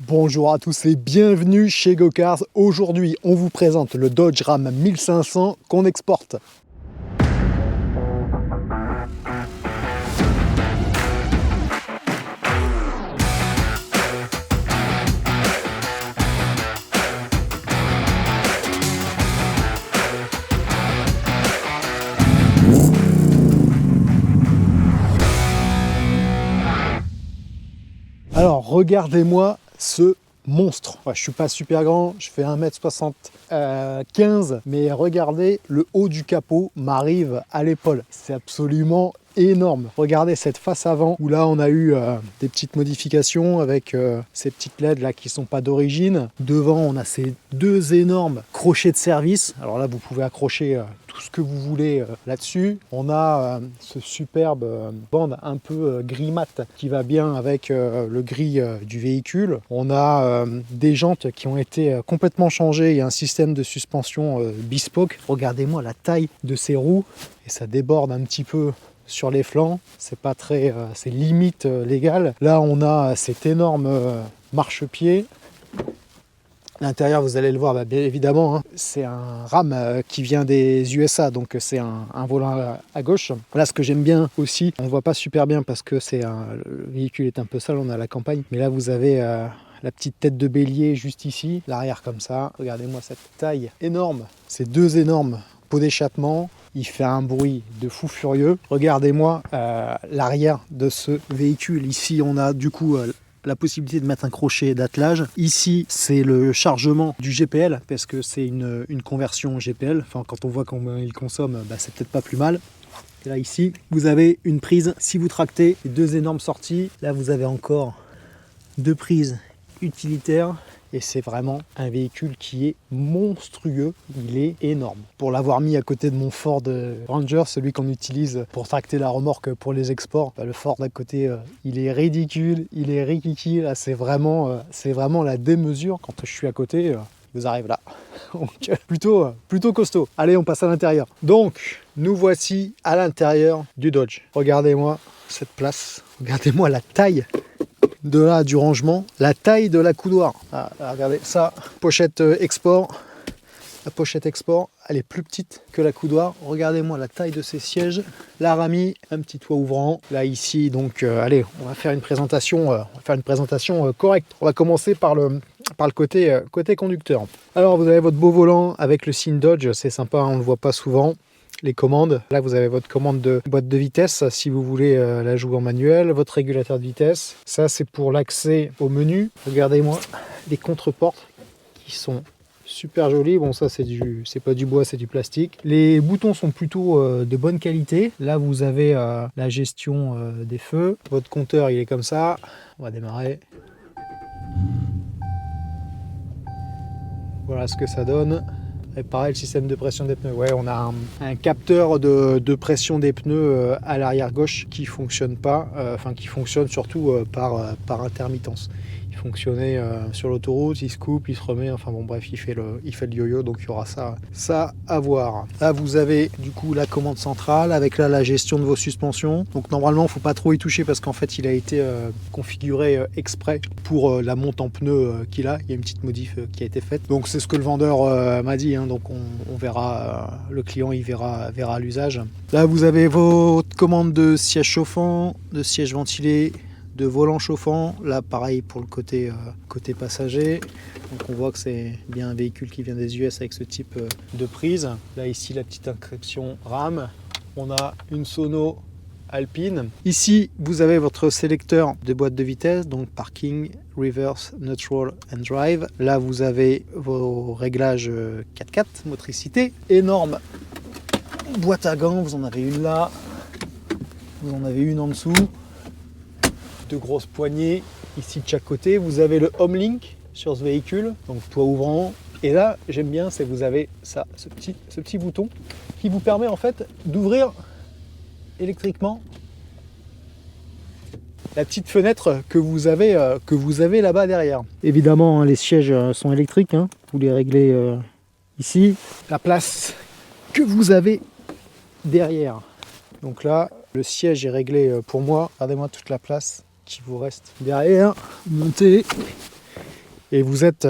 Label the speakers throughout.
Speaker 1: Bonjour à tous et bienvenue chez GoCars. Aujourd'hui, on vous présente le Dodge Ram 1500 qu'on exporte. Alors, regardez-moi ce monstre. Ouais, je suis pas super grand, je fais 1m75, mais regardez, le haut du capot m'arrive à l'épaule. C'est absolument énorme. Regardez cette face avant où là on a eu des petites modifications avec ces petites LED là qui sont pas d'origine. Devant on a ces deux énormes crochets de service. Alors là vous pouvez accrocher tout ce que vous voulez là-dessus. On a ce superbe bande un peu gris mat qui va bien avec le gris du véhicule. On a des jantes qui ont été complètement changées. Il y a un système de suspension bespoke. Regardez-moi la taille de ces roues et ça déborde un petit peu sur les flancs, c'est pas très, c'est limite légal. Là on a cet énorme marchepied. L'intérieur vous allez le voir, bien évidemment, hein, c'est un Ram qui vient des USA, donc c'est un volant à gauche. Là ce que j'aime bien aussi, on ne voit pas super bien parce que le véhicule est un peu sale, on est à la campagne, mais là vous avez la petite tête de bélier juste ici, l'arrière comme ça. Regardez-moi cette taille énorme, ces deux énormes pots d'échappement. Il fait un bruit de fou furieux. Regardez-moi l'arrière de ce véhicule. Ici, on a du coup la possibilité de mettre un crochet d'attelage. Ici, c'est le chargement du GPL, parce que c'est une conversion GPL. Enfin, quand on voit combien il consomme, c'est peut-être pas plus mal. Et là, ici, vous avez une prise. Si vous tractez, deux énormes sorties. Là, vous avez encore deux prises utilitaires. Et c'est vraiment un véhicule qui est monstrueux, il est énorme. Pour l'avoir mis à côté de mon Ford Ranger, celui qu'on utilise pour tracter la remorque pour les exports, le Ford à côté, il est ridicule, il est rikiki, là c'est vraiment la démesure. Quand je suis à côté, il vous arrive là. Donc plutôt costaud. Allez, on passe à l'intérieur. Donc, nous voici à l'intérieur du Dodge. Regardez-moi cette place, regardez-moi la taille du rangement, la taille de la coudoir. Ah, regardez ça, pochette export. La pochette export, elle est plus petite que la coudoir. Regardez-moi la taille de ces sièges. La Rami, un petit toit ouvrant. Là ici, donc allez, on va faire une présentation, correcte. On va commencer par le côté conducteur. Alors vous avez votre beau volant avec le signe Dodge, c'est sympa, on ne le voit pas souvent. Les commandes, là vous avez votre commande de boîte de vitesse si vous voulez la jouer en manuel, votre régulateur de vitesse, ça c'est pour l'accès au menu. Regardez-moi les contreportes qui sont super jolies. Bon, ça c'est pas du bois, c'est du plastique. Les boutons sont plutôt de bonne qualité. Là vous avez la gestion des feux, votre compteur il est comme ça. On va démarrer. Voilà ce que ça donne. Et pareil, le système de pression des pneus. Ouais, on a un capteur de pression des pneus à l'arrière gauche qui fonctionne pas, qui fonctionne surtout par intermittence. Il fonctionnait sur l'autoroute, il se coupe, il se remet, enfin bon bref, il fait le yo-yo, donc il y aura ça à voir. Là vous avez du coup la commande centrale avec là la gestion de vos suspensions. Donc normalement il ne faut pas trop y toucher parce qu'en fait il a été configuré exprès pour la monte en pneus qu'il a. Il y a une petite modif qui a été faite. Donc c'est ce que le vendeur m'a dit, hein. Donc on verra, le client il verra à l'usage. Là vous avez votre commande de siège chauffant, de siège ventilé, de volant chauffant. Là pareil pour le côté passager. Donc on voit que c'est bien un véhicule qui vient des US avec ce type de prise. Là ici la petite inscription RAM. On a une sono Alpine. Ici vous avez votre sélecteur de boîte de vitesse, donc parking, reverse, neutral and drive. Là vous avez vos réglages 4x4 motricité. Énorme boîte à gants, vous en avez une là, vous en avez une en dessous. De grosses poignées ici de chaque côté. Vous avez le Homelink sur ce véhicule, donc toit ouvrant. Et là, j'aime bien, c'est vous avez ça, ce petit bouton qui vous permet en fait d'ouvrir électriquement la petite fenêtre que vous avez là-bas derrière. Évidemment, hein, les sièges sont électriques. Hein. Vous les réglez ici. La place que vous avez derrière. Donc là, le siège est réglé pour moi. Regardez-moi toute la place qui vous reste derrière. Montez. et vous êtes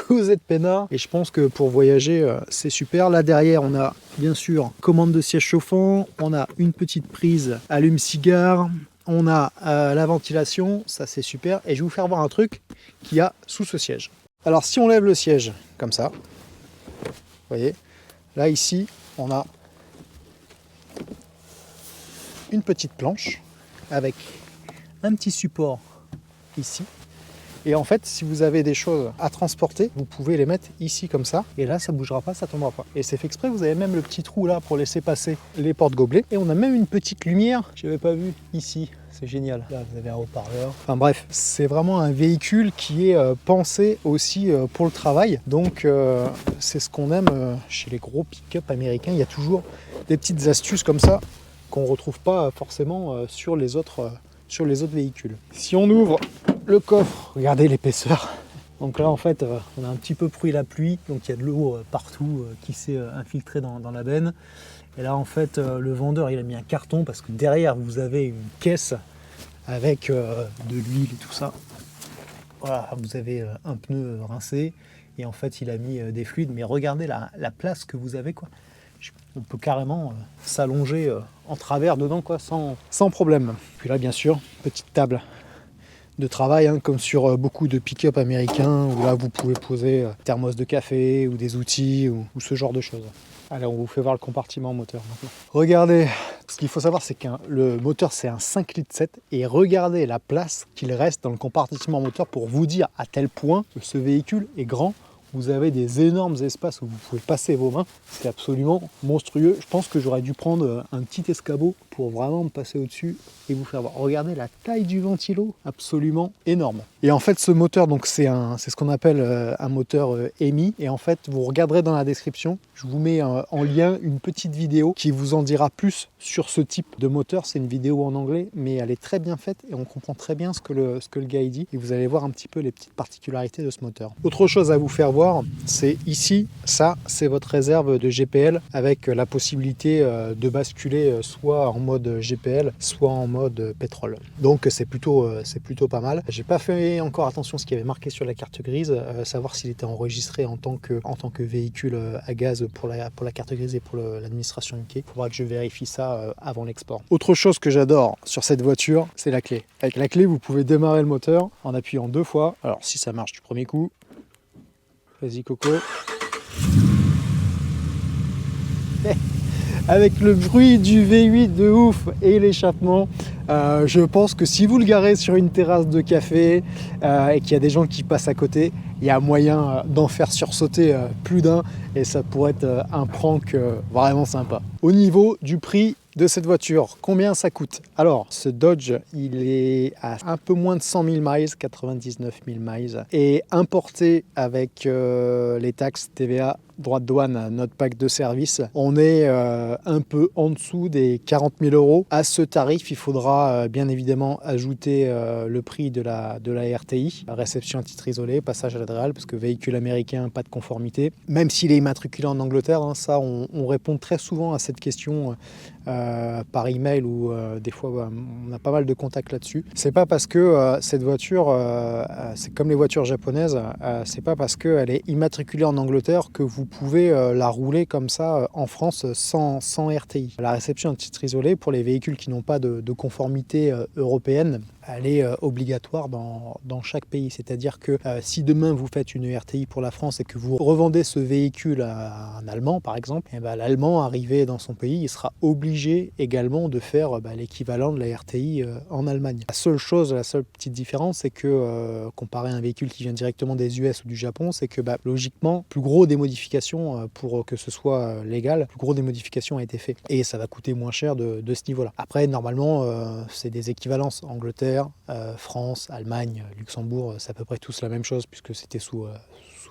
Speaker 1: vous êtes peinard. Et je pense que pour voyager, c'est super. Là derrière, on a bien sûr commande de siège chauffant, on a une petite prise allume-cigare, on a la ventilation, ça c'est super. Et je vais vous faire voir un truc qu'il y a sous ce siège. Alors si on lève le siège comme ça, vous voyez, là ici, on a une petite planche avec un petit support ici. Et en fait, si vous avez des choses à transporter, vous pouvez les mettre ici comme ça. Et là, ça ne bougera pas, ça ne tombera pas. Et c'est fait exprès, vous avez même le petit trou là pour laisser passer les porte-gobelets. Et on a même une petite lumière, je n'avais pas vu ici. C'est génial. Là, vous avez un haut-parleur. Enfin bref, c'est vraiment un véhicule qui est pensé aussi pour le travail. Donc, c'est ce qu'on aime chez les gros pick-up américains. Il y a toujours des petites astuces comme ça qu'on ne retrouve pas forcément sur les autres véhicules. Si on ouvre le coffre, regardez l'épaisseur. Donc là en fait on a un petit peu pris la pluie, donc il y a de l'eau partout qui s'est infiltrée dans la benne. Et là en fait le vendeur il a mis un carton parce que derrière vous avez une caisse avec de l'huile et tout ça. Voilà, vous avez un pneu rincé et en fait il a mis des fluides, mais regardez la place que vous avez quoi. On peut carrément s'allonger en travers dedans quoi, sans problème. Puis là bien sûr, petite table de travail, hein, comme sur beaucoup de pick-up américains, où là vous pouvez poser thermos de café ou des outils ou ce genre de choses. Allez, on vous fait voir le compartiment moteur maintenant. Regardez, ce qu'il faut savoir c'est que le moteur c'est un 5 litres 7 et regardez la place qu'il reste dans le compartiment moteur pour vous dire à tel point que ce véhicule est grand. Vous avez des énormes espaces où vous pouvez passer vos mains. C'est absolument monstrueux. Je pense que j'aurais dû prendre un petit escabeau pour vraiment me passer au-dessus et vous faire voir. Regardez la taille du ventilo, absolument énorme. Et en fait, ce moteur, donc c'est ce qu'on appelle un moteur EMI. Et en fait, vous regarderez dans la description, je vous mets en lien une petite vidéo qui vous en dira plus sur ce type de moteur. C'est une vidéo en anglais, mais elle est très bien faite et on comprend très bien ce que le gars dit. Et vous allez voir un petit peu les petites particularités de ce moteur. Autre chose à vous faire voir, c'est ici, ça c'est votre réserve de GPL avec la possibilité de basculer soit en mode GPL, soit en mode pétrole. Donc c'est plutôt pas mal. J'ai pas fait encore attention à ce qui avait marqué sur la carte grise, savoir s'il était enregistré en tant que véhicule à gaz pour la carte grise et pour l'administration UK. Il faudra que je vérifie ça avant l'export. Autre chose que j'adore sur cette voiture, c'est la clé. Avec la clé, vous pouvez démarrer le moteur en appuyant 2 fois. Alors si ça marche du premier coup, vas-y Coco. Avec le bruit du V8 de ouf et l'échappement, je pense que si vous le garez sur une terrasse de café et qu'il y a des gens qui passent à côté, il y a moyen d'en faire sursauter plus d'un et ça pourrait être un prank vraiment sympa. Au niveau du prix de cette voiture, combien ça coûte? Alors, ce Dodge, il est à un peu moins de 100 000 miles, 99 000 miles, et importé avec les taxes TVA, droits de douane, notre pack de service, on est un peu en dessous des 40 000 euros. À ce tarif, il faudra bien évidemment ajouter le prix de la RTI, réception à titre isolé, passage à l'adréal, parce que véhicule américain, pas de conformité. Même s'il est immatriculé en Angleterre, hein, ça, on répond très souvent à cette question par email ou des fois on a pas mal de contacts là-dessus. C'est pas parce que cette voiture, c'est comme les voitures japonaises, c'est pas parce qu'elle est immatriculée en Angleterre que vous pouvez la rouler comme ça en France sans RTI. La réception à titre isolé pour les véhicules qui n'ont pas de conformité européenne, elle est obligatoire dans chaque pays. C'est-à-dire que si demain vous faites une RTI pour la France et que vous revendez ce véhicule à un Allemand par exemple, et ben, l'Allemand arrivé dans son pays, il sera obligé également de faire l'équivalent de la RTI en Allemagne. La seule petite différence, c'est que comparé à un véhicule qui vient directement des US ou du Japon, c'est que logiquement, plus gros des modifications pour que ce soit légal, plus gros des modifications a été fait. Et ça va coûter moins cher de ce niveau-là. Après, normalement, c'est des équivalences. Angleterre, France, Allemagne, Luxembourg, c'est à peu près tous la même chose puisque c'était sous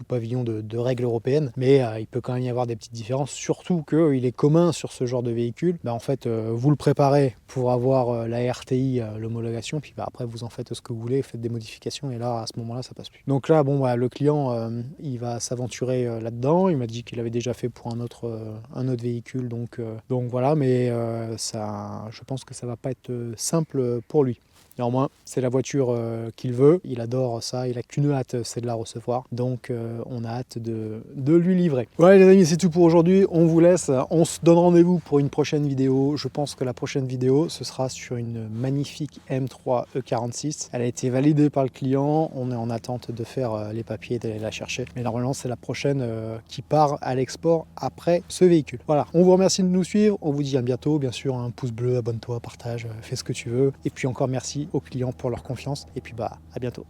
Speaker 1: pavillon de règles européennes, mais il peut quand même y avoir des petites différences, surtout qu'il est commun sur ce genre de véhicule. En fait, vous le préparez pour avoir la RTI, l'homologation, puis après vous en faites ce que vous voulez, faites des modifications, et là, à ce moment-là, ça passe plus. Donc là, le client, il va s'aventurer là-dedans. Il m'a dit qu'il avait déjà fait pour un autre véhicule, donc voilà, mais je pense que ça va pas être simple pour lui. Néanmoins, c'est la voiture qu'il veut, il adore ça, il a qu'une hâte, c'est de la recevoir. Donc on a hâte de lui livrer. Voilà les amis, c'est tout pour aujourd'hui, on vous laisse, on se donne rendez-vous pour une prochaine vidéo. Je pense que la prochaine vidéo, ce sera sur une magnifique M3 E46. Elle a été validée par le client, on est en attente de faire les papiers et d'aller la chercher. Mais normalement, c'est la prochaine qui part à l'export après ce véhicule. Voilà, on vous remercie de nous suivre, on vous dit à bientôt. Bien sûr, un pouce bleu, abonne-toi, partage, fais ce que tu veux. Et puis encore merci aux clients pour leur confiance. Et puis à bientôt.